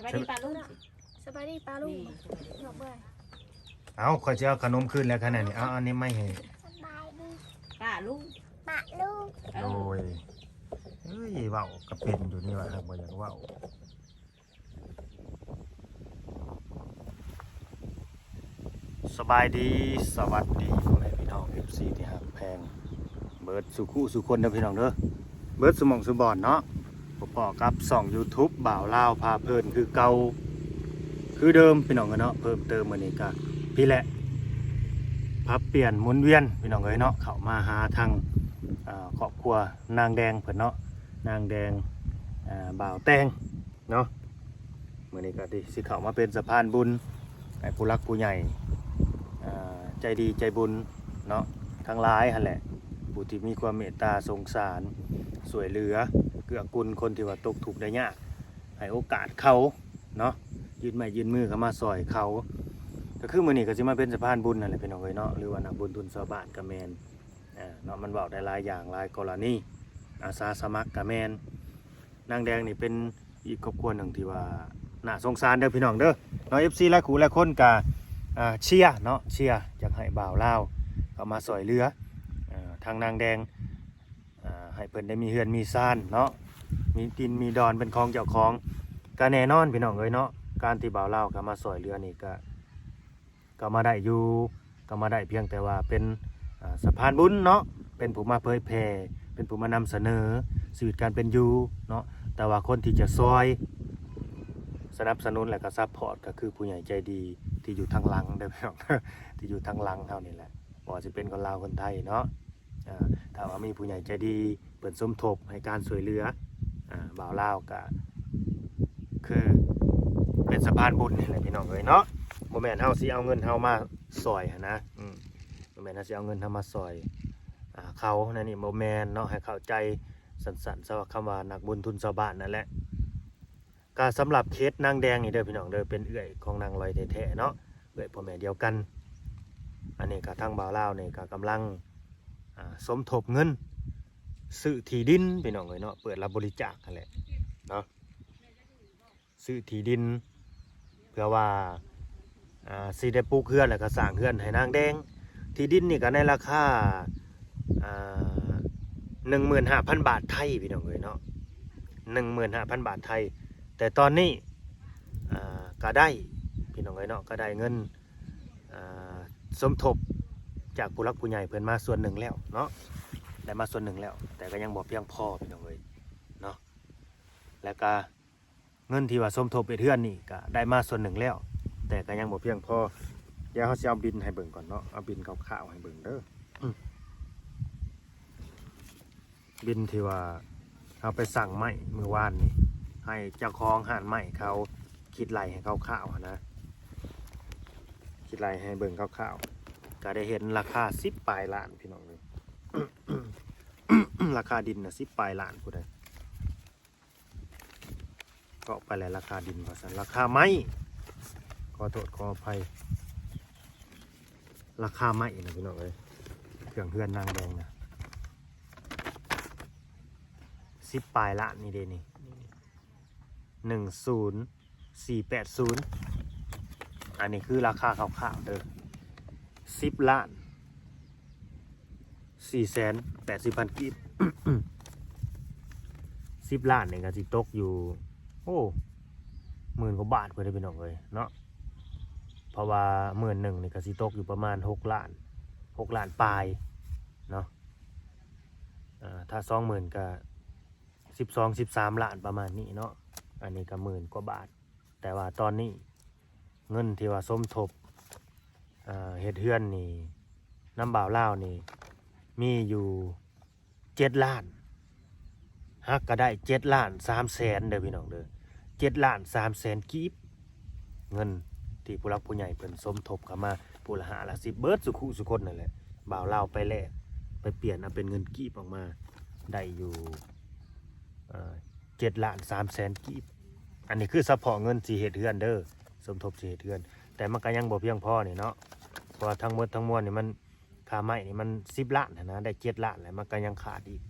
บายดีปลาลุง สบายดีปลาลุงหยอกเบื่อ เอาข่อยจะเอาขนมขึ้นแล้วขนาดนี้เอาอันนี้ไม่ให้ สบายดี ปลาลุง ปลาลุง โอ้ยเฮ้ยเว้าก็เป็นอยู่นี่ว่าบ่อยากเว้าสบายดีสวัสดีพ่อแม่พี่น้อง FC ที่หักแพงเบิร์ดสุขุสุคนเด้อพี่น้องเด้อเบิร์ดสมองสุบอนเนาะพอๆกับช่อง YouTube บ่าวลาวพาเพลินคือเก่าคือเดิมพี่น้องกันเนาะเพิ่มเติมมื้อนี้ก็พี่แหละพับเปลี่ยนหมุนเวียนพี่น้องเอ้ยเนาะเข้ามาหาทางครอบครัวนางแดงเพิ่นเนาะนางแดงบ่าวแตงเนาะมื้อนี้ก็สิเข้ามาเป็นสะพานบุญให้ผู้รักผู้ใหญ่ใจดีใจบุญเนาะทั้งหลายหั่นแหละผู้ที่มีความเมตตาสงสารช่วยเหลือเกื้อกูลคนที่ว่าตกทุกข์ได้ยากให้โอกาสเขาเนาะยืนไม้ยืนมือเข้ามาซอยเขาก็คือมื้อนี้ก็สิมาเป็นสะพานบุญนั่นแหละพี่น้องเอ้ยเนาะหรือว่านักบุญทุนชาวบ้านก็แม่นเนาะมันเว้าได้หลายอย่างหลายกรณีอาสาสมัครก็แม่นนางแดงนี่เป็นอีกครอบครัวหนึ่งที่ว่าน่าสงสารเด้อพี่น้องเด้อเนาะ FC หลายคู่หลายคนก็เชียร์เนาะเชียร์อยากให้บ่าวลาวเข้ามาซอยเหลือทางนางแดงให้เพิ่นได้มีเฮือนมีซ่านเนาะมีดินมีดอนเป็นของเจ้าของก็แน่นอนพี่น้องเอ้ยเนาะการที่บ่าวลาวเข้ามาซอยเหลือนี่ก็มาได้อยู่ก็มาได้เพียงแต่ว่าเป็นสะพานบุญเนาะเป็นผู้มาเผยแผ่เป็นผู้มานำเสนอชีวิตการเป็นอยู่เนาะแต่ว่าคนที่จะซอยสนับสนุนและก็ซัพพอร์ตก็คือผู้ใหญ่ใจดีที่อยู่ทางหลังได้พี่น้อง ที่อยู่ทางหลังเท่านี้แหละบ่ว่าสิเป็นคนลาวคนไทยเนาะถ้าว่ามีผู้ใหญ่ใจดีเปิดสมทบให้การช่วยเหลือบ่าวลาวก็คือเป็นสะพานบุญนี่แหละพี่น้องเอ้ยเนาะบ่แม่นเฮาสิเอาเงินเฮามาซอยหั่นนะบ่แม่นเฮาสิเอาเงินเฮามาซอยเขานั่นนี่บ่แม่นเนาะให้เข้าใจสั้นๆซะว่าคำว่านักบุญทุนชาวบ้านนั่นแหละก็สำหรับเคสนางแดงนี่เด้อพี่น้องเด้อเป็นเอื้อยของนางลอยแท้ๆเนาะเอื้อยพ่อแม่เดียวกันอันนี้ก็ทางบ่าวลาวนี่ก็กำลังสมทบเงินซื้อที่ดินพี่น้องเอ้ยเนาะเปิดรับบริจาคนั่นแหละเนาะซื้อที่ดินเพื่อว่าสิได้ปลูกเฮือนแล้วก็สร้างเฮือนให้นางแดงที่ดินนี่ก็ในราคา15,000 บาทไทยพี่น้องเอ้ยเนาะ 15,000 บาทไทยแต่ตอนนี้ก็ได้พี่น้องเอ้ยเนาะก็ได้เงินสมทบจากผู้รักผู้ใหญ่เพิ่นมาส่วนหนึ่งแล้วเนาะได้มาส่วนหนึ่งแล้วแต่ก็ยังบ่เพียงพอพี่น้องเอ้ยเนาะแล้วก็เงินที่ว่าสมทบเฮือนนี่ก็ได้มาส่วนหนึ่งแล้วแต่ก็ยังบ่เพียงพอเดี๋ยวเฮาสิเอาบินให้เบิ่งก่อนเนาะเอาบินคร่าวๆให้เบิ่งเด้อบินที่ว่าเอาไปสั่งไม้มื้อวานนี่ให้เจ้าของห้านไม้เขาคิดไล่ให้คร่าวๆนะคิดไล่ให้เบิ่งคร่าวๆก็ได้เห็นราคา10 ปลายล้านพี่น้องเลย ราคาดินนะ10 ปลายล้านผู้ใดก็ไปแล้วราคาดินว่าซั่นราคาไม้ขอโทษขออภัยราคาไม้นะพี่น้องเลยเครื่องเฮือนนางแดงนะ10 ปลายล้านนี่เด้นี่10480อันนี้คือราคาคร่าวๆเด้อ10 ล้าน480,000 กีบ 10 ล้านเนี่ยก็สิตกอยู่โอ้10,000 กว่าบาทเพื่อนได้พี่น้องเลยเนาะเพราะว่า11,000นี่ก็สิตกอยู่ประมาณ6 ล้านปลายเนาะถ้า20,000ก็12-13 ล้านประมาณนี้เนาะอันนี้ก็10,000 กว่าบาทแต่ว่าตอนนี้เงินที่ว่าสมทบเฮ็ดเฮือนนี่น้ำบ่าวลาวนี่มีอยู่7 ล้านฮักก็ได้7,300,000เด้อพี่น้องเด้อ7,300,000 กีบเงินที่ผู้รักผู้ใหญ่เพิ่นสมทบเข้ามาผู้ละ5ละ10เบิดสุขุสุคนนั่นแหละบ่าวลาวไปแลกไปเปลี่ยนเอาเป็นเงินกีบออกมาได้อยู่7,300,000 กีบอันนี้คือซัพพอร์ตเงินสิเฮ็ดเฮือนเด้อสมทบสิเฮ็ดเฮือนแต่มันก็ยังบ่เพียงพอนี่เนาะเพราะว่าทั้งหมดทั้งมวลนี่มันค่าไม้นี่มัน10 ล้านนะได้7 ล้านแล้วมันก็ยังขาดอีก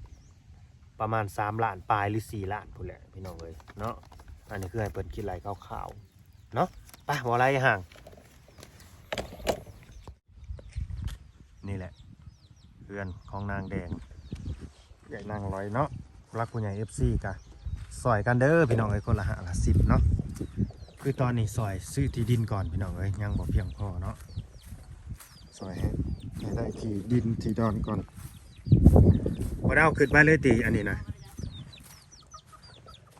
ประมาณ3 ล้านปลายหรือ4 ล้านพุ่นแหละพี่น้องเอ้ยเนาะ อันนี้คือให้เปิดกินไหลขาวๆเนาะไปบ่อะไรห่างนี่แหละเพื่อนของนางแดงใหญ่นางร้อยเนาะรักผู้ใหญ่ FC กะซอยกันเด้อพี่น้องเอ้ยคนละ5ละ10เนาะคือตอนนี้ซอยซื้อที่ดินก่อนพี่น้องเอ้ยยังบ่เพียงพอเนาะซอยให้ได้ที่ดินที่ดอนก่อนบ่ได้เอาขึ้นไปเลยติอันนี้นะ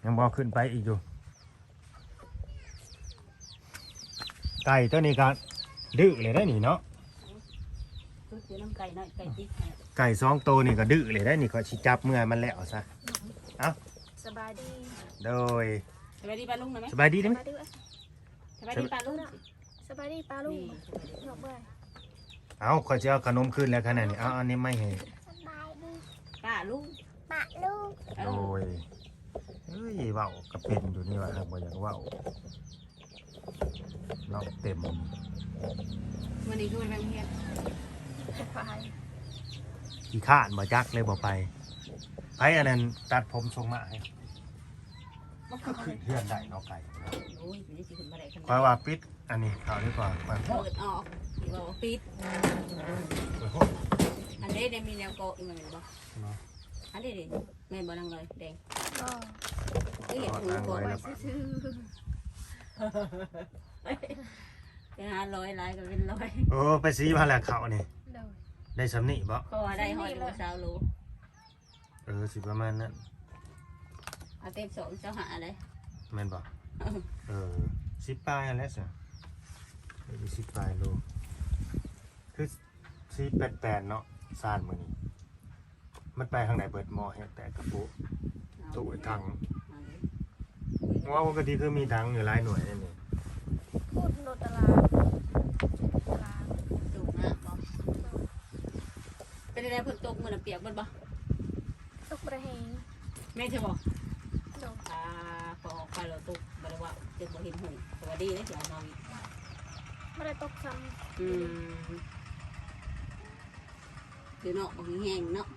ยังบ่ขึ้นไปอีกอยู่ไก่ตัวนี้ก็ดื้อเลยได้นี่เนาะ คือน้ำไก่น้อยไก่ติ๊ก ไก่2ตัวนี่ก็ดื้อเลยได้นี่ก็สิจับเมื่อมันแล้วซะเอ้า สบายดี โดย สบายดีปลาลุงนะไหม สบายดี ส ได้ไหม บายดีเว้ย สบายดีปลาลุง สบายดีปลาลุงหยอกเบื่อ เอาขอจะเอาขนมขึ้นแล้วขนาดนี้เอาอันนี้ไม่ให้ สบายดี ปลาลุง ปลาลุง โดยเฮ้ยเว้ากับเป็นอยู่นี่ว่าครับบ่อยากเว้าเราเต็ม วันนี้คือวันแรงเฮีย ไป ขี้ข้านบ่จักเลยบ่ไปไผอันนั้นตัดผมทรงมาให้ก็คือเพื่อนได้เนาะไก่ โอ้ยไม่ได้สิขึ้นมาได้ขนาด คอยว่าปิดอันนี้เขาดีกว่ามัน เปิดออกที่ว่าปิดอันนี้ได้มีแนวโกอีกมั้ยบ่อันนี้ดิแม่บ่นั่งเลยแดง ก็ ก็เห็นหูโก ไปซื้อ ไปหา100หลายก็เป็น100 โอ้ไปซีมาแล้วเขานี่ เดี๋ยว ได้สำนิบ่ ก็ได้หอยดูสาวโล สิประมาณนั้น เอาเต็ม2เจ้าหาเลย แม่นบ่10ปลายอันแล้วสิ10ปลายโลคือ488เนาะซ่านมื้อนี้มันไปทางไหนเบิดหม้อเฮ็ดแต่กระปุกตู้ถังว่าปกติคือมีถังอยู่หลายหน่วยนั่นนี่ พูดโนตลาด สูงนะบ่เป็นอะไรฝนตกมื้อน่ะเปียกเบิดบ่ ตกประเหง แม่เธอบอก เดี๋ยว พอออกไปเราตกบริวารจึงบ่เห็นหูสวัสดีนะเสียงน้อง ไม่ได้ตกซ้ คือเนาะบางแห้งเนาะ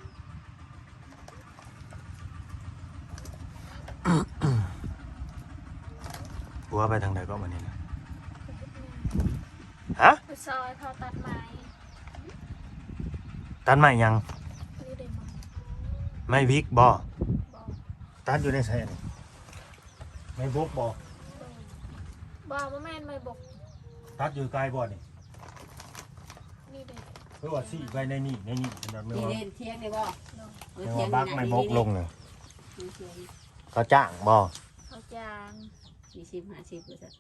หัวไปทางไหนก็มานี่นะ ำ ฮะ ไปซอยเขาตัดไม้ ตัดไม้ยัง นี่ได้ไหม ไม่วิกบ่ บอก ตัดอยู่ในไสนี่ไม่บุกบ่ บอกว่าแม่นไม่บอก ตัดอยู่ไกลบ่นี่ นี่เด็ก เพื่อว่าสิไปในนี่เป็นแบบ นี่ ว่า เด่นเที่ยงเลยบ่ เรียกว่าบักไม่บกลงน่ะ เที่ยง เขาจ้างบ่ เขาจาง 40-50เลยจ้ะ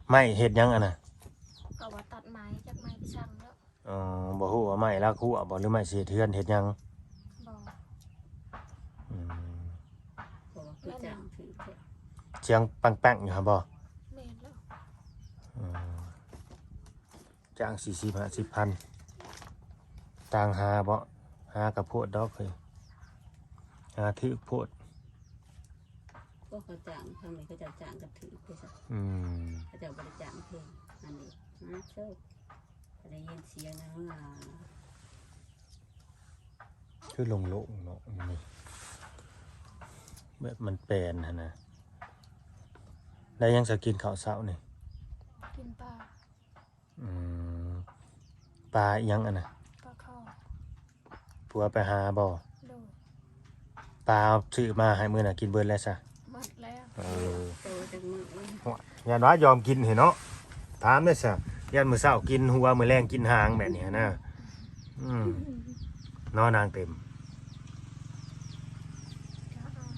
ไม่เฮ็ดหยังอ่ะน่ะ ก็ว่าตัดไม้จากไม้ไปช่างแล้ว บ่ฮู้ว่าไม่ละคู่บ่หรือไม่สิเทือนเฮ็ดหยัง บอก อืม เพราะว่าคือจ้างถือแท้ เสียงปังๆอยู่ครับบ่ แม่นแล้ว อืมจ้าง40-50,000ต่างหาบ่หากระโพดดอกเฮ้ยหาถือโพด ก็เขาจ้างทางนี้เขาจะจ้างกับถือไปซะ อืม เขาจะบริจาคเพลงอันนี้นะเจ้าได้ยินเสียงนะว่า คือลงเนาะนี่แบบมันแปลนหั่นน่ะได้ยังจะกินข้าวเช้านี่ กินปลา อืมปลาอิหยังอ่ะนะ ปลาเข้า ผัวไปหาบ่ ดู ปลาเอาซื้อมาให้มื้อน่ะกินเบิดแล้วซะ หมดแล้ว โตจากมือ ยันว่ายอมกินเห็นเนาะถามได้ซะยันมื้อเช้ากินหัวมื้อแรงกินหางแบบนี้นะนอนนางเต็ม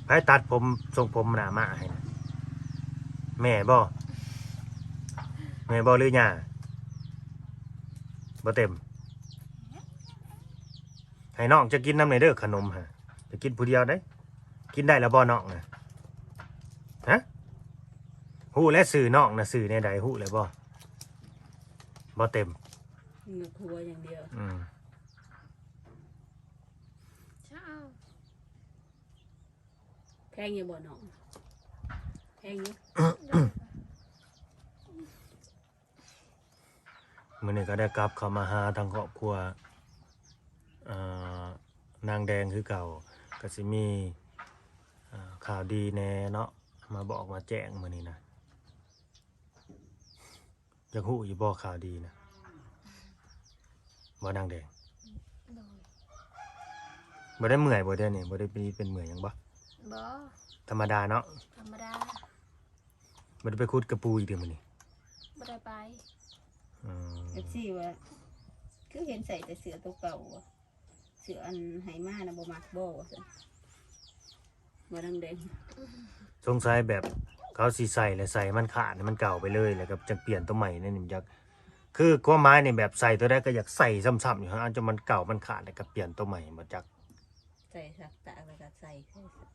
ไผตัดผมทรงผมหน้ามาให้นะแม่บ่หรือย่าบ่เต็มให้น้องจะกินน้ำในเด้อขนมฮะจะกินผู้เดียวได้กินได้แล้วบ่น้องนะฮะฮู้และสื่อน้องนะสื่อในใดฮู้เลยบ่เต็ม มือครัวอย่างเดียว เช้า แพงอยู่บ่น้องแพงอยู่ มื้อนี้ก็ได้กลับเข้ามาหาทางครอบครัว นางแดงคือเก่าก็สิมีข่าวดีแน่เนาะ มาบอกมาแจ้งมื้อนี้นะอยากฮู้อยู่บ่ข่าวดีนะบ่นางแดง โดย บ่ได้เมื่อยบ่ได้นี่บ่ได้เป็นเมื่อยหยังบ่ บ่ ธรรมดาเนาะ ธรรมดา บ่ได้ไปขุดกระปูอีกเด้อมื้อนี้ บ่ได้ไป อืม เอฟซีว่าคือเห็นใส่แต่เสื้อตัวเก่าอะเสื้ออันไหมานะบ่มักบ่ซั่นบ่ดังเด้ง สงสัยแบบเขาสิใส่แล้วใส่มันขาดให้มันเก่าไปเลยแล้วก็จะเปลี่ยนตัวใหม่นั่นนี่มันอยากคือความหมายนี่แบบใส่ตัวใดก็อยากใส่ซ้ำๆอยู่ฮะจนมันเก่ามันขาดแล้วก็เปลี่ยนตัวใหม่บ่จัก ใส่สักตาแล้วก็ใส่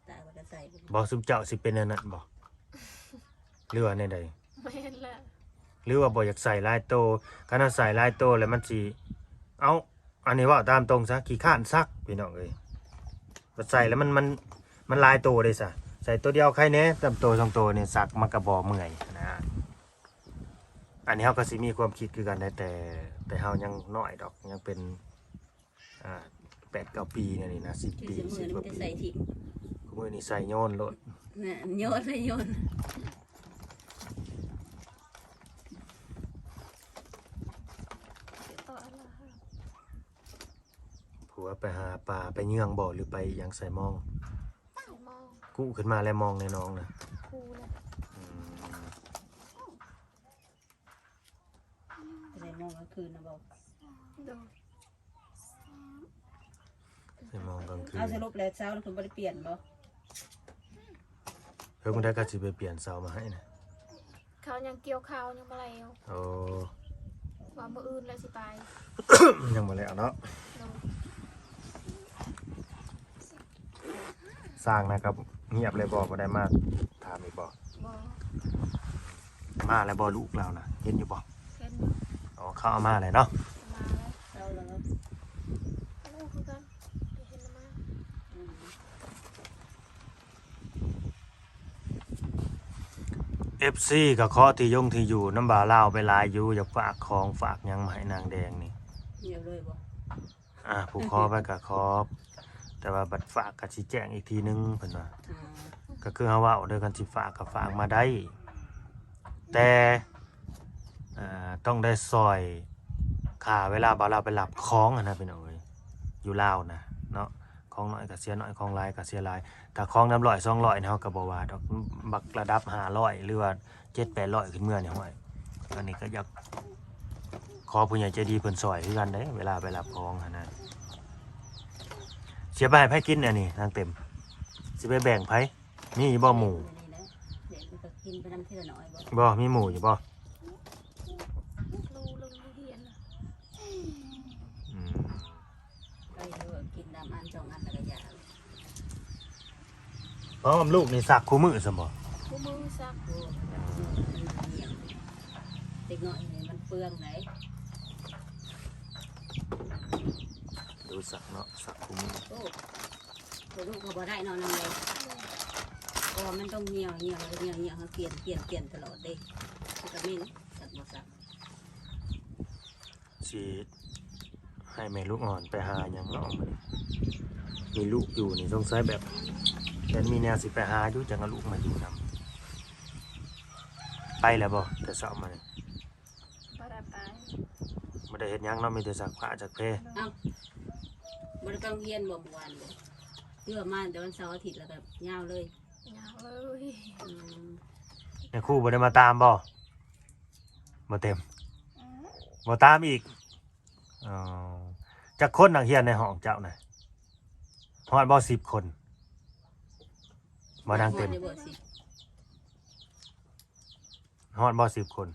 ตาแล้วก็ใส่ไป บ่ซุมเจ้าสิเป็นอันนั้นบ่หรือว่าในใด แม่นละ หรือว่าบ่อยากใส่ลายโตคันถ้าใส่ลายโตแล้วมันสิเอาอันนี้ว่าตามตรงซะขี้ข้านซักพี่น้องเอ้ยบ่ใส่แล้วมันลายโตได้ซะใส่ตัวเดียวใครแน่ตามโตสองโตนี่ซักมันก็บ่เมื่อยนะอันนี้เฮาก็สิมีความคิดคือกันได้แต่เฮายังน้อยดอกยังเป็น8-9 ปีเนี่ยนี่นะ10 ที่ ปี สมือ 10ก นี่ ว่า จะ ปี ใส่ทิ้ง มื้อนี้ใส่โยนโลด น่ะโยนเลยโยน ต่ออะไร ผัวไปหาปลาไปเยื่องบ่หรือไปหยังใส่หมอง ใส่หมอง กู้ขึ้นมาแล้วมองในน้องนะ คูเลย จะได้มองกลางคืนนะบอก โดย ใส่มองกลางคืน เอาสรุปแล้วเช้าแล้วคุณบ่ได้เปลี่ยนบ่ เพิ่นบ่ได้ก็สิไปเปลี่ยนเสามาให้นะ เขายังเกี่ยวข้าวยังบ่แล้ว โอ้ ว่ามื้ออื่นแล้วสิไป ยังบ่แล้วเนาะ โดย สร้างนะครับเงียบเลยบ่ได้มาถามอีกบ่ บ่ มาแล้วบ่ลูกเรานะเห็นอยู่บ่ เห็น อ๋อเขาเอามาเลยเนาะ มาแล้ว เช้าแล้ว โอ้คือกันเห็นแล้วมา อืม FC ก็ขอที่ยงที่อยู่น้ำบ่าวลาวไปหลายอยู่อยากฝากของฝากหยังมาให้นางแดงนี่ เงียบเลยบ่ ผู้ขอไปก็ขอแต่ว่าบัดฝากก็สิแจ้งอีกทีนึงเพิ่นว่า อ่า ก็คือเฮาเว้าเด้อกันสิฝากก็ฝากมาได้ แต่ต้องได้ซอยค่าเวลาบ่าวเราไปรับของอะนะพี่น้องเอ้ยอยู่ลาวนะเนาะของน้อยก็เสียน้อยของหลายก็เสียหลายถ้าของนำ100 200เฮาก็บ่ว่าดอกบักระดับ500หรือว่า700 800ขึ้นเมื่อนี่ห้วยอันนี้ก็อยากขอผู้ใหญ่ใจดีเพิ่นซอยคือกันเด้เวลาไปรับของหั่นน่ะเสียไปให้ไผกินอันนี้นางเต็มสิไปแบ่งไผมีบ่หมู่ นี่แหละเด็กมันก็กินไปน้ำทีละน้อยบ่ บ่มีหมู่อยู่บ่ รู้เรื่องเรียนน่ะ อืม ไปเถอะกินน้ำอัน2 อันแล้วก็ยา เพราะว่าลูกนี่สักคู่มือซั่นบ่ กูมือซัก โอ้มันเหี่ยวเด็กน้อยนี่มันเปลืองไหน ดูสักเนาะสักคู่มือ โอ้โหลูกเขาบ่ได้นอนนั่นเลยเพราะว่ามันต้องเหี่ยวเขาเปลี่ยนตลอดเด้มันก็มีสักบ่สัก สิให้แม่ลูกอ่อนไปหาหยังเนาะมีลูกอยู่นี่สงสัยแบบแต่มีแนวสิไปหาอยู่จังเอาลูกมาอยู่นำไปแล้วบ่แต่เช้ามานี่ บ่ได้ไป บ่ได้เฮ็ดหยังเนาะมีแต่ซักผ้าจักเพ เอ้าบ่ได้ต้องเรียนบ่เมื่อวานบ่เพื่อมาเดี๋ยววันเสาร์อาทิตย์แล้วก็ยาวเลย ยาวเลย อืม แม่ครูบ่ได้มาตามบ่บ่เต็มบ่ตามอีกอ๋อจักคนนักเรียนในห้องเจ้าน่ะฮอดบ่10 คนบ่ดังเต็ม ได้บ่สิ ฮอดบ่10 คน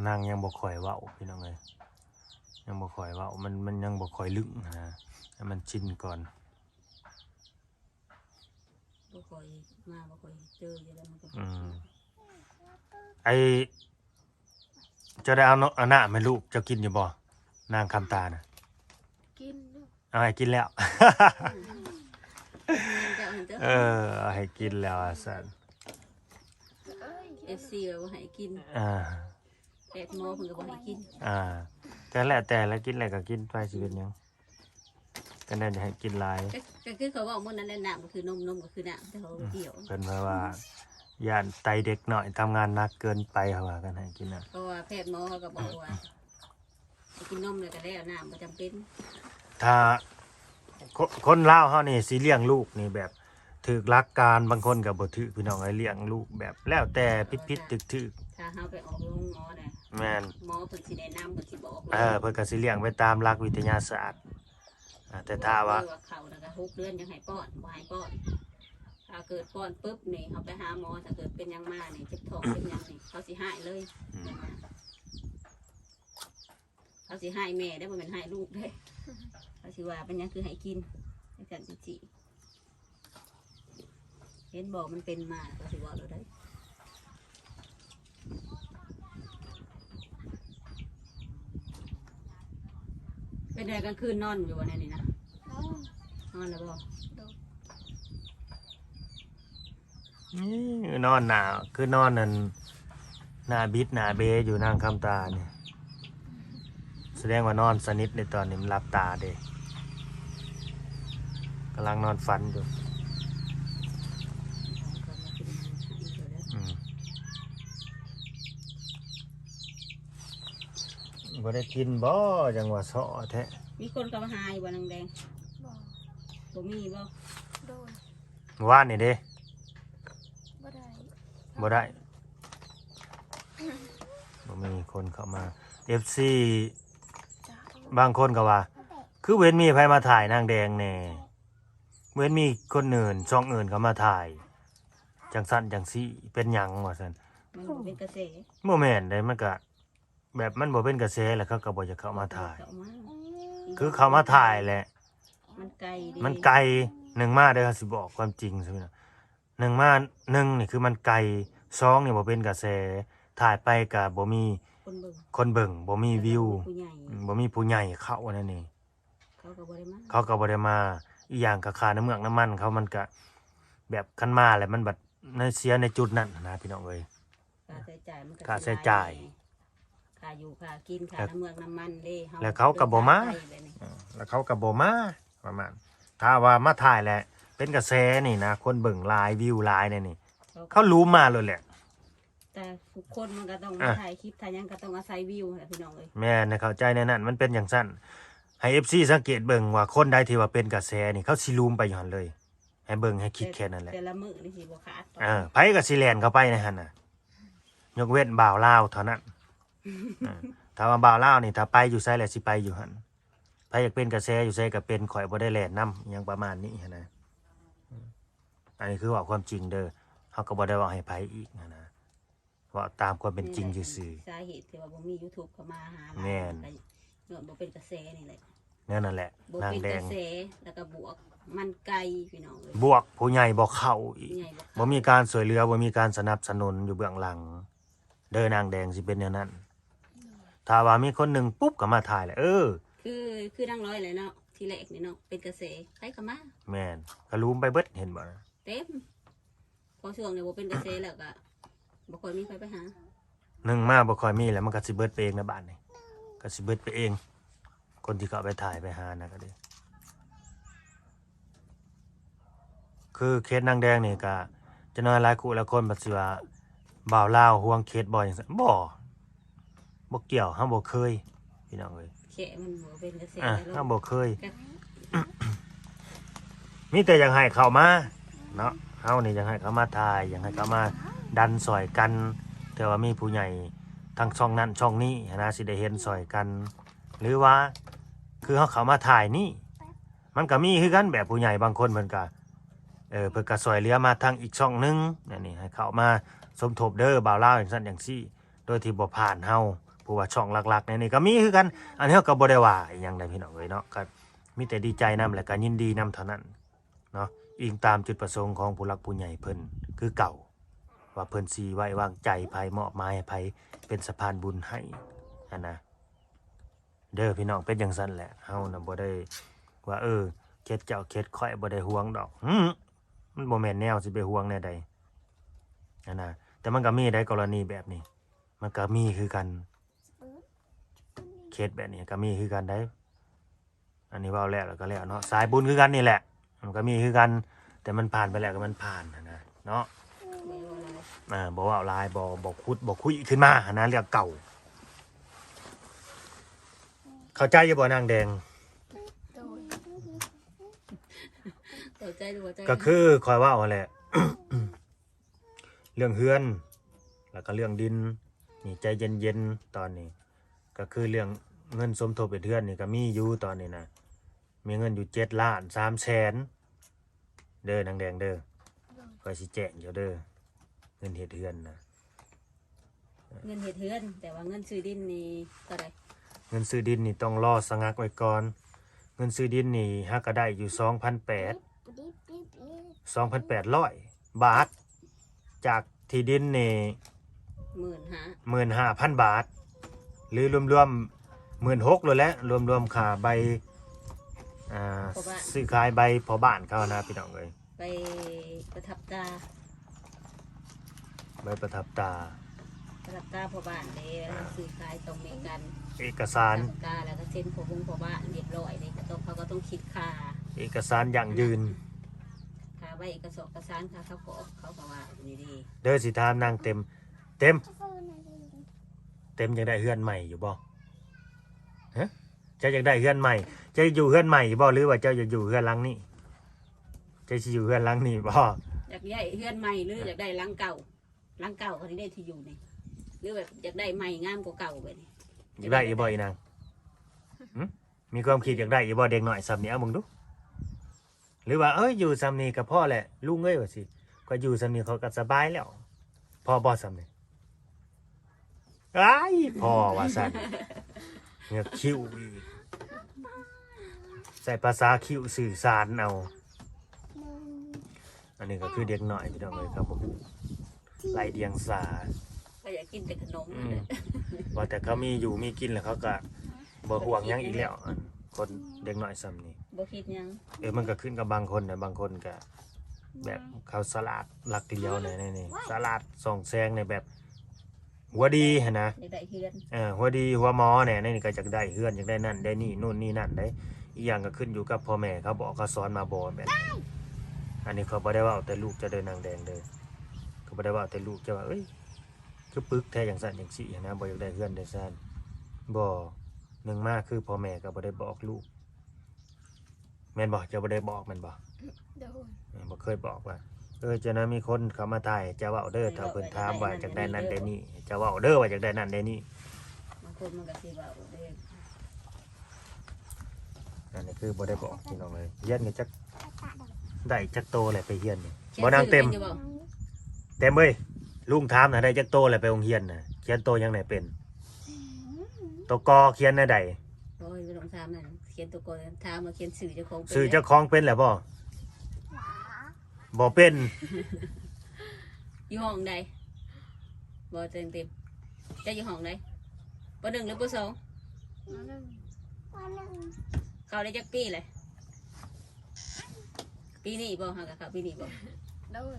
นางยังบ่ค่อยเว้าพี่น้องเอ้ยยังบ่ค่อยเว้ามันยังบ่ค่อยลึกนะให้มันชินก่อน บ่ค่อยมาบ่ค่อยเจออยู่แล้วมันก็ ไอจะได้เอาเนาะเอาหน้าให้ลูกจะกินอยู่บ่นางคำตาน่ะ กินเด้อ เอาให้กินแล้ว เจ้าเห็นเด้อ เอาให้กินแล้วอ่ะสัน เอ้ย FC ว่าให้กิน อ่า แต่หมอเพิ่นก็บ่ให้กิน แต่แล้วกินอะไรก็กินไปสิเป็นหยัง ก็น่าจะให้กินหลาย ก็คือเขาบอกมื้อนั้นแหละน้ำก็คือนมก็คือน้ำแต่เขาเกี่ยว เพิ่นว่าย่านไตเด็กน้อยทำงานหนักเกินไปเขาว่ากันให้กินน่ะ เพราะว่าแพทย์หมอเขาก็บอกว่าให้กินนมเลยก็แล้วน้ำบ่จำเป็น ถ้าคนลาวเฮานี่สิเลี้ยงลูกนี่แบบถูกหลักการบางคนก็บ่ถูกพี่น้องให้เลี้ยงลูกแบบแล้วแต่ผิดๆถูก ถ้าเฮาไปออกโรงหมอน่ะ ๆแม่น หมอเพิ่นสิแนะนำเพิ่นสิบอก เพิ่นก็สิเลี้ยงไปตามหลักวิทยาศาสตร์แต่ถ้าว่า เขาน่ะก็6 เดือนยังให้ป้อนบ่ให้ป้อนถ้าเกิดป้อนปุ๊บนี่เฮาไปหาหมอถ้าเกิดเป็นหยังมานี่เจ็บท้องเป็นหยังนี่เขาสิหายเลยเขาสิหายแม่ได้บ่แม่นหายลูกเด้เขาสิว่าเป็นหยังคือให้กินจังซั่นจังซี่เห็นบอกมันเป็นมาเขาสิว่าเราได้เป็นไงกลางคืนนอนอยู่วันนี้นะ น้องนอนแล้วบ่ นอนหนาวคือนอนนั่นหน้าบิดหน้าเบอยู่นั่งคำตาเนี่ยแสดงว่านอนสนิทในตอนนี้มันหลับตาเด้กำลังนอนฝันอยู่บ่ได้กินบ่จังว่าเสาะแท้ มีคนก็มาหาอยู่บ่นางแดง บอก บ่มีบ่ โดน เมื่อวานนี่เด้ บ่ได้ บ่ได้บ่มีคนเข้ามา FC จ้า บางคนก็ว่า คือเว้นมีไผมาถ่ายนางแดงแน่เว้นมีคนอื่นช่องอื่นเขามาถ่าย จังสั้นจังซี่เป็นหยังว่าซั่น มันบ่เป็นกระแส บ่แม่นได้มันก็แบบมันบ่เป็นกระแสแล้วเขาก็บ่จะเข้ามาถ่าย เข้มา คือเขามาถ่ายแหละ มันไกลดิ มันไกลหนึ่งมาเด้อสิบอกความจริงซินะหนึ่งมาหนึ่งนี่คือมันไกลสองนี่บ่เป็นกระแสถ่ายไปก็บ่มี คนเบิ่ง คนเบิ่งบ่มีวิว ผู้ใหญ่ บ่มีผู้ใหญ่เข้านั่นนี่ เขาก็บ่ได้มา เขาก็บ่ได้มาอีกอย่างก็ค่าน้ำเมืองน้ำมันเขามันก็แบบคันมาแล้วมันบัดในเสียในจุดนั้นนะพี่น้องเอ้ย ค่าใช้จ่ายมันก็ ค่าใช้จ่าย ค่าอยู่ค่ากินค่าน้ำเมืองน้ำมันเด้ แล้วเขาก็บ่มา เดินทงไกลแบบนี้ แล้วเขาก็บ่มาประมาณถ้าว่ามาถ่ายแหละเป็นกระแสนี่นะคนเบิ่งหลายวิวหลายเนี่ยนี่เขารู้มาเลยแหละ แต่ทุกคนมันก็ต้อง อ่ะ ถ่ายคลิปถ่ายหยังก็ต้องอาศัยวิวแหละพี่น้องเอ้ย แม่นเข้าใจในนั้นมันเป็นอย่างสั้นให้ FC สังเกตเบิ่งว่าคนใดที่ว่าเป็นกระแสนี่เขาสิลูมไปอยู่หั่นเลย ให้เบิ่งให้คิดแค่นั้นแหละ แต่ละมื้อนี่สิบ่ขาด ไผก็สิแล่นเข้าไปในหั่นน่ะยกเว้นบ่าวลาวเท่านั้นถ้าว่าบ่าวลาวนี่ถ้าไปอยู่ไสแหละสิไปอยู่หั่นไผอยากเป็นกระแสอยู่ไสก็เป็นข่อยบ่ได้แล่นนำหยังประมาณนี้หันนะอันนี้คือว่าความจริงเด้อเฮาก็บ่ได้ว่าให้ไผอีกนะว่าตามความเป็นจริงซื่อ สาเหตุที่ว่าบ่มี YouTube เข้ามาหา แม่น เนื่องบ่เป็นกระแสนี่แหละ ๆนั่นแหละ บ่ นาง เป็น แด กระ ง แสแล้วก็บวกมันไกลพี่น้องเอ้ย บวกผู้ใหญ่บ่เข้าอีก ใหญ่บ่ บ่ เข้า มีการช่วยเหลือบ่มีการสนับสนุนอยู่เบื้องหลัง เด้อนางแดงสิเป็นแนวนั้น ถ้าว่ามีคนหนึงปุ๊บก็มาถ่ายแหละคือดังร้อยเลยเนาะทีแรกนี่เนาะเป็นกระแสใครก็มา แม่นก็ลูมไปเบิดเห็นบ่นะ เต็มพอช่วงนี้บ่เป็นกระแสแล้วก็บ่ค่อยมีใครไปหา หนึ่งมาบ่ค่อยมีแล้วมันก็สิเบิดไปเองในบ้านนี่ก็สิเบิดไปเอง คนที่เขาไปถ่ายไปหานะก็ดีคือเคสนางแดงนี่ก็จะน้อยหลายคู่หลายคนบัดสิว่าบ่าวลาวห่วงเคสบ่จังซั่นบ่เกี่ยวเฮาบ่เคยพี่น้องเอ้ย แขะมันบ่เป็นกระแส เฮาบ่เคย ก็ มีแต่อยากให้เข้ามาเนาะเฮานี่อยากให้เขามาถ่ายอยากให้เขามาดันซอยกันแต่ว่ามีผู้ใหญ่ทั้งช่องนั้นช่องนี้นะสิได้เห็นซอยกัน หรือว่าคือเฮาเข้ามาถ่ายนี่มันก็มีคือกันแบบผู้ใหญ่บางคนเพิ่นก็เพิ่นก็ซอยเหลือมาทางอีกช่องหนึงนี่ให้เข้ามาสมทบเด้อบ่าวลาวจังซั่นจังซี่โดยที่บ่ผ่านเฮาผู้ว่าช่องหลักๆนี่ก็มีคือกันอันนี้เฮาก็บ่ได้ว่าอิหยังใดพี่น้องเอ้ยเนาะก็มีแต่ดีใจนำและก็ยินดีนำเท่านั้น เนาะอิงตามจุดประสงค์ของผู้หลักผู้ใหญ่เพิ่นคือเก่าว่าเพิ่นสิไว้วางใจภัยมอบหมายให้ภัยเป็นสะพานบุญให้นะเด้อพี่น้องเป็นจังซั่นแหละเฮาน่ะบ่ได้ว่าเคสเจ้าเคสข่อยบ่ได้ห่วงดอกมันบ่แม่นแนวสิไปห่วงแนวใดนะแต่มันก็มีได้กรณีแบบนี้ มันก็มีคือกันเคสแบบนี้ก็มีคือกันได้ อันนี้เว้าแล้วก็แล้วเนาะสายบุญคือกันนี่แหละมันก็มีคือกันแต่มันผ่านไปแล้วก็มันผ่านนะเนาะ ไม่รู้อะไร บ่เว้าหลายบ่คุยขึ้นมานะเรื่องเก่าเข้าใจอยู่บ่นางแดง โดย เข้าใจดูว่าใจ ก็คือคอยเว่าแหละ เรื่องเฮือนแล้วก็เรื่องดินนี่ใจเย็นๆตอนนี้ ก็คือเรื่องเงินสมทบเป็นเฮือนนี่ก็มีอยู่ตอนนี้นะมีเงินอยู่7,300,000เด้อนางแดงเด้อก็สิแจ้งอยู่เด้อเงินเฮ็ดเฮือนนะ เงินเฮ็ดเฮือนแต่ว่าเงินซื้อดินนี่เท่าใด เงินซื้อดินนี่ต้องรอสงักไว้ก่อนเงินซื้อดินนี่ฮักก็ได้อยู่2,800 บาท จากที่ดินนี่ 15,000 15,000 บาท หรือรวมๆ16,000เลยแหละรวมๆค่าใบซื้อขายใบพอบ้านเขานะพี่น้องเอ้ย ไปประทับตา ใบประทับตา ประทับตาพ่อบ้านเด้ซื้อขายต้องมีกัน เอกสาร ประทับตาแล้วก็เซ็นพ่อบ้านเรียบร้อยนี่ก็ต้องเขาก็ต้องคิดค่า เอกสารอย่างยืน ค่าใบเอกสารค่าเขาก็ว่านี่ดี เด้อสิถามนางเต็มอยากได้เฮือนใหม่อยู่บ่ฮะเจ้าอยากได้เฮือนใหม่เจ้าอยู่เฮือนใหม่บ่หรือว่าเจ้าอยากอยู่เฮือนหลังนี้เจ้าสิอยู่เฮือนหลังนี้บ่ อยากได้เฮือนใหม่หรืออยากได้หลังเก่าเขาที่ได้ที่อยู่นี่หรือแบบอยากได้ใหม่งามกว่าเก่าไปนี่ อยากได้อีบ่อีนางหึมีความคิดอยากได้อีบ่เด็กหน่อยซ้ำนี้เอามึงดูหรือว่าอยู่ซ้ำนี้ก็พอแหละลุงเอ้ยว่าสิก็อยู่ซ้ำนี้เขาก็สบายแล้วพ่อบ่ซ้ำนี้อ้ายพ่อว่าซั่นเงือกคิ้วอีกใส่ภาษาคิ้วสื่อสารเอาอันนี้ก็คือเด็กหน่อยพี่น้องเอ้ยครับผมไล่เดียงสา ก็อยากกินแต่ขนม อืมว่าแต่เขามีอยู่มีกินแล้วเขาก็บ่ห่วงหยังอีกแล้วอันคนเด็กน้อยซ้ำนี่ บ่คิดหยัง มันก็ขึ้นกับบางคนนะบางคนก็แบบเขาสลัดหลักเดียวนี่สลัดส่องแซงในแบบหัวดีหั่นนะ อยากได้เฮือน หัวดีหัวหมอเนี่ยนี่ก็อยากได้เฮือนอยากได้นั่นได้นี่นู่นนี่นั่นได้อีกอย่างก็ขึ้นอยู่กับพ่อแม่เขาบอกเขาสอนมาบ่แบบอันนี้เขาบ่ได้ว่าเอาแต่ลูกจะเดินนางแดงเด้อเขาบ่ได้ว่าเอาแต่ลูกจะว่าคือปึกแท้อย่างสั่นอย่างสี่นะบ่อยากได้เฮือนได้ซ่านบ่หนึ่งมากคือพ่อแม่ก็บ่ได้บอกลูกแม่นบ่จะบ่ได้บอกแม่นบ่ โดย บ่เคยบอกว่าจะนะมีคนเขามาถ่ายจะเว้าเด้อถ้าเพิ่นถามว่าอยากได้นั่นได้นี่จะเว้าเด้อว่าอยากได้นั่นได้นี่ บางคนมันก็สิว่าเด้อ อันนี้คือบ่ได้บอกพี่น้องเลยเฮียนนี่จักได้จักโตแหละไปเฮียนนี่บ่นางเต็มเต็มเอ้ยลุงถามน่ะได้จักโตแหละไปโรงเรียนน่ะเขียนโตยังไหนเป็นโตกอเขียนได้ใด โอ้ยบ่ต้องถามนั่นเขียนตัวก่อนถามมาเขียนสื่อเจ้าของ ชื่อเจ้าของเป็นแหละบ่เป็น อยู่ห้องใดบ่เต็มจะอยู่ห้องใดป .1 หรือป .2 น้ำหนึ่ง เข้าได้จักปีเลยปีนี้บ่ฮะกับปีนี้บ่ โดย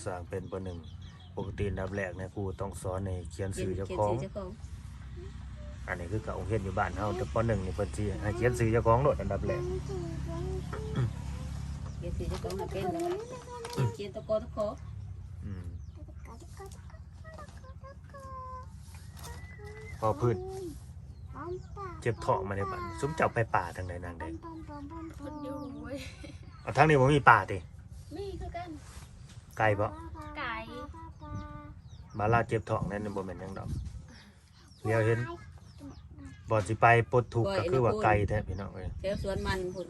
สร้างเป็นป .1 ปกติอันดับแรกเนี่ยครูต้องสอนให้เขียน เขีย ชื่อเจ้า เขียน ของ สื่อเจ้าของ อันนี้คือกับโรงเรียนอยู่บ้านเฮาแต่ป .1 นี่เพิ่นสิให้เขียนชื่อเจ้าของโดดอันดับแรก เขียนสื่อเจ้าของน่ะเป็นแล้วเขียนตัวกอตัวขอ อืมพอพืชเจ็บท้องมาในบ้านซุมเจ้าไปป่าทางใดนางแดง คนอยู่เว้ย เอาทางนี้บ่มีป่าติ มีคือกัน ไกลบ่ ไก่ บ้านเราเจ็บท้องนั่นบ่แม่นหยังดอกเดี๋ยวเห็นบ่สิไปปลดทุกข์ก็คือว่าไกลแท้พี่น้องเอ้ย แถวสวนมันพุ่น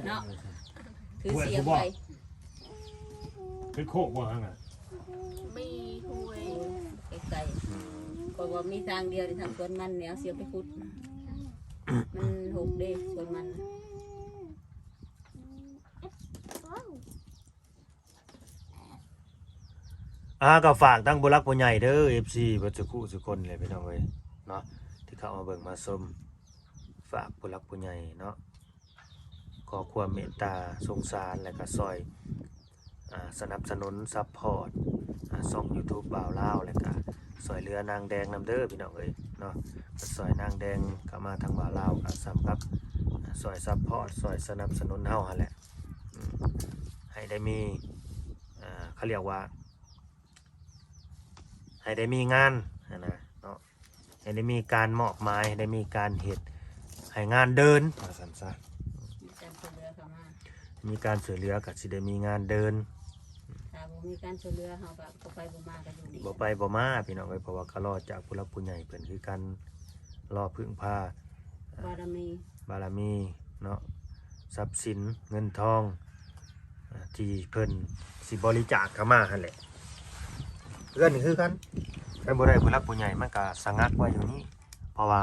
เนาะถือเสียงไป คือโคกบ่ฮั่นน่ะ มีหวย ไกลๆก็ว่ามีทางเดียวที่ทางสวนมันเนี่ยเอาเสียงไปพุดมันหกเด้สวนมัน ก็ฝากทั้งผู้รักผู้ใหญ่เด้อ FC เบ่สุขุสุคนเลยพี่น้องเอ้ยเนาะที่เข้ามาเบิ่งมาชมฝากผู้รักผู้ใหญ่เนาะขอความเมตตาสงสารและก็ซอยสนับสนุนซัพพอร์ตช่อง YouTube บ่าวลาวแล้วก็ซอยเรือนางแดงนำเด้อพี่น้องเอ้ยเนาะซอยนางแดงเข้ามาทางบ่าวลาวก็สำหรับ ซอยซัพพอร์ตซอยสนับสนุนเฮาหั่นแหละให้ได้มีเขาเรียกว่าให้ได้มีงานนะเนาะให้ได้มีการมอบหมายให้ได้มีการเฮ็ดให้งานเดินว่าซั่นซะ การช่วยเหลือเข้ามา มีการช่วยเหลือก็สิได้มีงานเดิน ถ้าบ่มีการช่วยเหลือเฮาก็บ่ไปบ่มากันอยู่นี่ บ่ไปบ่มาพี่น้องเอ้ยเพราะว่าก็รอจากผู้หลักผู้ใหญ่เพิ่นคือกันรอพึ่งพา บารมี บารมีเนาะทรัพย์สินเงินทองที่เพิ่นสิบริจาคเข้ามาหั่นแหละเพื่อนนี่คือกันแต่บ่ได้ผู้หลักผู้ใหญ่มันก็สงักไว้อยู่นี่เพราะว่า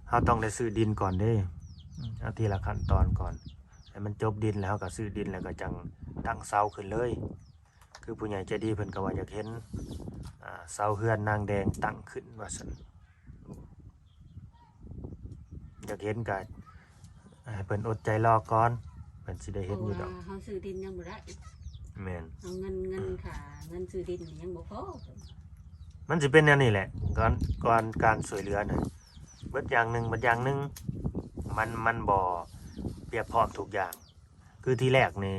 เฮาต้องได้ซื้อดินก่อนเด้เอาทีละขั้นตอนก่อนให้มันจบดินแล้วก็ซื้อดินแล้วก็จังตั้งเสาขึ้นเลยคือผู้ใหญ่ใจดีเพิ่นก็ว่าอยากเห็นเสาเฮือนนางแดงตั้งขึ้นว่าซั่นอยากเห็นก็ให้เพิ่นอดใจรอก่อนเพิ่นสิได้เห็นอยู่ดอก เฮาซื้อดินยังบ่ได้ แม่น เอาเงินค่าเงินซื้อดินนี่ยังบ่พอ มันสิเป็นแนวนี้แหละก่อนการช่วยเหลือน่ะเบิดอย่างหนึงมันบ่เปรียบพร้อมทุกอย่าง คือที่แรกนี่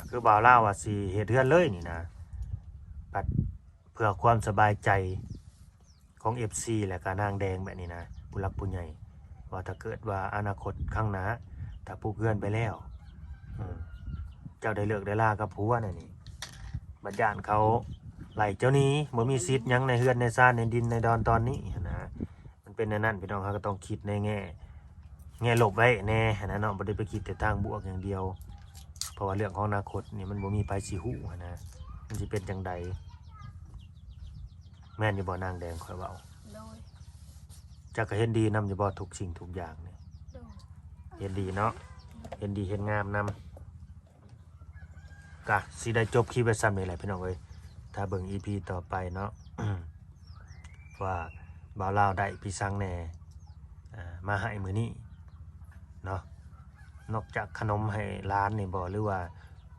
คือบ่าวลาวว่าสิเฮ็ดเรือนเลยนี่นะปัดเพื่อความสบายใจของ FC และก็นางแดงแบบนี้นะผู้หลักผู้ใหญ่ว่าถ้าเกิดว่าอนาคตข้างหน้าถ้าปลูกเรือนไปแล้วเจ้าได้เลิกได้ลากับผัวน่ะนี่บัดย่านเขาไล่เจ้านี้บ่มีสิทธิ์หยังในเฮือนในซ่านในดินในดอนตอนนี้นะมันเป็นแนวนั้นพี่น้องเขาก็ต้องคิดในแง่ลบไว้แน่นะเนาะบ่ได้ไปคิดแต่ทางบวกอย่างเดียวเพราะว่าเรื่องของอนาคตนี่มันบ่มีไผสิฮู้นะมันสิเป็นจังใดแม่นอยู่บ่นางแดงข่อยเว้า โดย จักก็เห็นดีนำอยู่บ่ทุกสิ่งทุกอย่างนี่ โดย เห็นดีเนาะเห็นดีเห็นงามนำกะสิได้จบคลิปไว้ซ้ำนี่แหละพี่น้องเอ้ยถ้าเบิ่ง EP ต่อไปเนาะ ว่าบ่าวลาวได้พี่สังแหน่มาให้มื้อนี้เนาะนอกจากขนมให้ร้านนี่บ่หรือว่า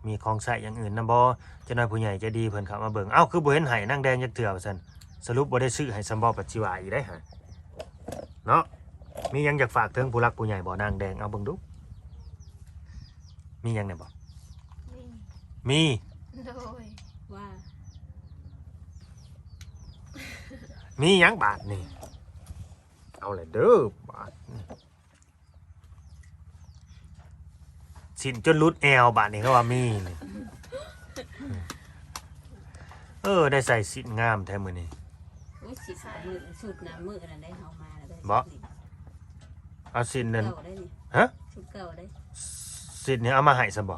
มีของใช้อย่างอื่นนำบ่เจ้าน้อยผู้ใหญ่ใจดีเพิ่นเข้ามาเบิ่งเอ้าคือบ่เห็นให้นางแดงจักเทื่อว่าซั่นสรุปบ่ได้ซื้อให้ซัมบ่ปัจจิวาอีกได้ฮะเนาะมีหยังอยากฝากถึงผู้หลักผู้ใหญ่บ่นางแดงเอาเบิ่งดูมีหยังแหน่บ่ นี่ มี โดย ว่า มีหยังบาทนี่เอาเลยเด้อบาทนี่สินจนรุดแอวบาทนี่ก็ว่ามีนี่ได้ใส่สินงามแท้มื้อนี้ โอ้ยสิมือสุดน่ะมือนั่นได้เฮามาแล้วได้ บ่ เอาสินนั่น เก่าได้นี่ ฮะ สุดเก่าได้ สินนี่เอามาให้ซะบ่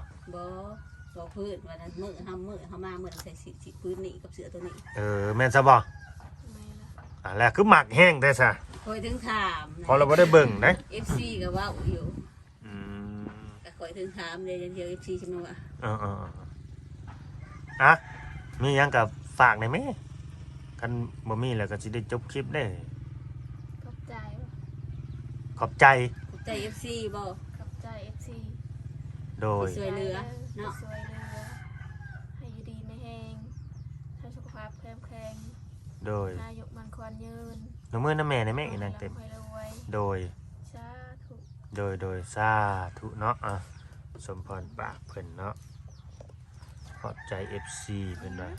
บ่พื้นวันนั้นมือเฮามามื้อนั้นใส่สิพื้นนี่กับเสื้อตัวนี้ แม่นซะบ่ ไม่ละ แล้วคือหมักแห้งแท้ซะ คอยถึงถาม พอเราบ่ได้เบิ่งนะ FC ก็ว่าอยู่ อืม ก็คอยถึงถามเลยเดียว FC ใช่มั้ยว่า อ่ะมีหยังกับฝากได้ไหมคันบ่มีแล้วก็สิได้จบคลิปได้ ขอบใจว่ะ ขอบใจ ขอบใจ FC บ่ ขอบใจ FC โดย ช่วยเหลือเนาะ ช่วยเหลือให้อยู่ดีไม่แห้งให้สุขภาพแข็งแรง โดย นายกมันควรยืน น้ำมือน้ำแม่ในแม่อีนางเต็ม ร่ำรวย โดย สาธุ โดยสาธุเนาะสมพรปากเพิ่นเนาะขอบใจ FC เพิ่นว่า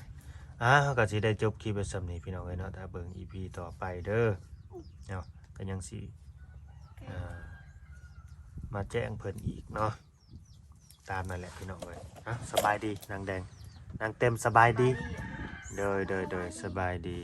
เขาก็สิได้จบคลิปไปสำนี้พี่น้องเอ้ยเนาะถ้าเบิ่ง EP ต่อไปเด้อเนาะก็ยังสิมาแจ้งเพิ่นอีกเนาะตามนั่นแหละพี่น้องเอ้ยสบายดีนางแดงนางเต็มสบายดีโดยสบายดี